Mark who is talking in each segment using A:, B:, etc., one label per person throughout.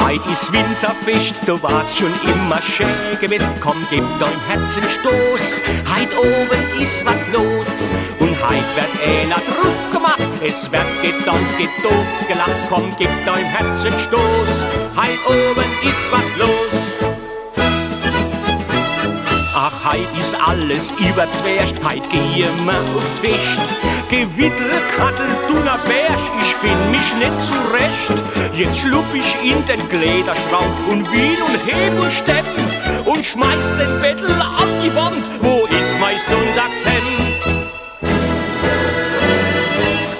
A: Heit ist Winzerfest, du warst schon immer schön gewesen. Komm, gib deinem Herzen Stoß, heit oben ist was los. Und heit wird einer drauf gemacht, es wird getanzt, getobt, gelacht. Komm, gib deinem Herzen Stoß, heit oben ist was los. Ach, heit ist alles überzwerst, heit gehen wir aufs Fest. Gewittel, Kattel, Dunner, Bärsch, ich find mich nicht zurecht. Jetzt schlupp ich in den Kleiderschrank und wien und heb und stepp und schmeiß den Bettel an die Wand. Wo ist mein Sonntagshemd?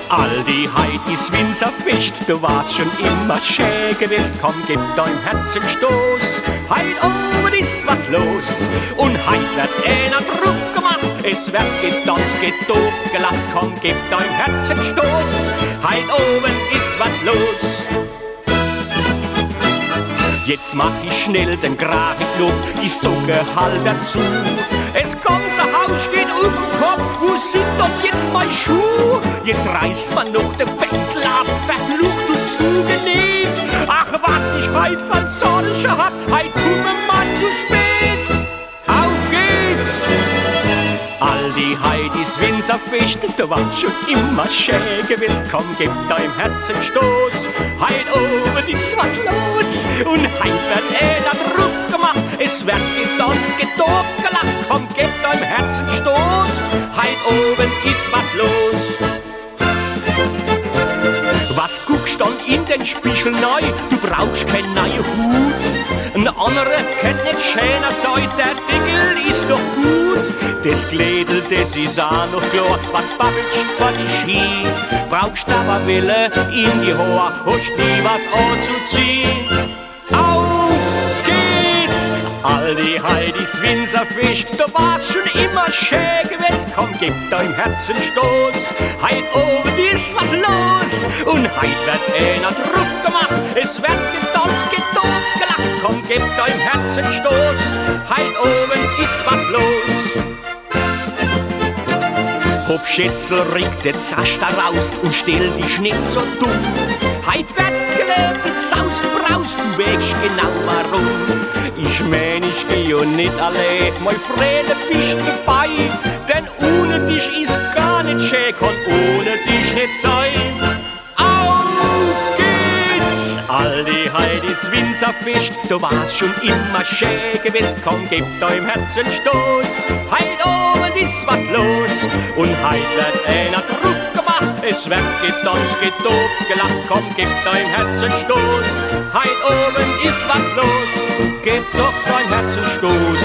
A: Aldi, heit ist Winzerfest, du warst schon immer schön gewesen. Komm, gib deinem Herzen Stoß, heit oben ist was los. Und heit wird einer drauf gemacht, es wird getanzt, getobt, gelacht. Komm, gib deinem Herzen Stoß, heit oben ist was los. Jetzt mach ich schnell den Kragen knop, die Socke halt dazu. Es ganze Haus steht auf dem Kopf, wo sind doch jetzt mein Schuh? Jetzt reißt man noch den Bänkel ab, verflucht und zugenäht. Ach, was ich heit für solche hab, heit kumme mal zu spät. Auf geht's! Aldi, heit ist Winzerfest, du warst schon immer schön gewesen. Komm, gib deinem Herzen Stoß, heit oben ist was los. Und heit wird einer drauf gemacht, es wird getanzt, getobt, gelacht. Komm, gib deinem Herzen Stoß, heit oben ist was los. Was guckst dann in den Spiegel neu? Du brauchst keinen neuen Hut. Ein anderer kennt nicht schöner sein, der Deckel ist doch gut. Das Glädel, das ist auch noch klar, was babbelst vor dich hin? Brauchst aber Wille in die Haare, hast nie was anzuziehen. Auf geht's! Aldi, heit ist Winzerfest, du warst schon immer schön gewesen. Komm, gib deinem Herzen Stoß, heit oben ist was los. Und heit wird einer drauf gemacht, es wird getanzt, getobt, gelacht. Komm, gib deinem Herzen Stoß, heit oben ist was los. Hopp, Schätzel, regt den Zasch da raus und stell dich nicht so dumm. Heit wird gelebt, jetzt saust und braust, du wägst genau warum. Ich mein, ich geh ja nicht allein, mein Frede bist dabei. Denn ohne dich ist gar nicht schön, kann ohne dich nicht sein. Auf geht's! Aldi, heit ist Winzerfest, du warst schon immer schön gewesen. Komm, gib deinem Herzen Stoß, heit oben ist was los. Und heit wird einer drauf gemacht, es wird getanzt, getobt, gelacht. Komm, gib deinem Herzen Stoß, heit oben ist was los. Gib doch dein Herzen Stoß.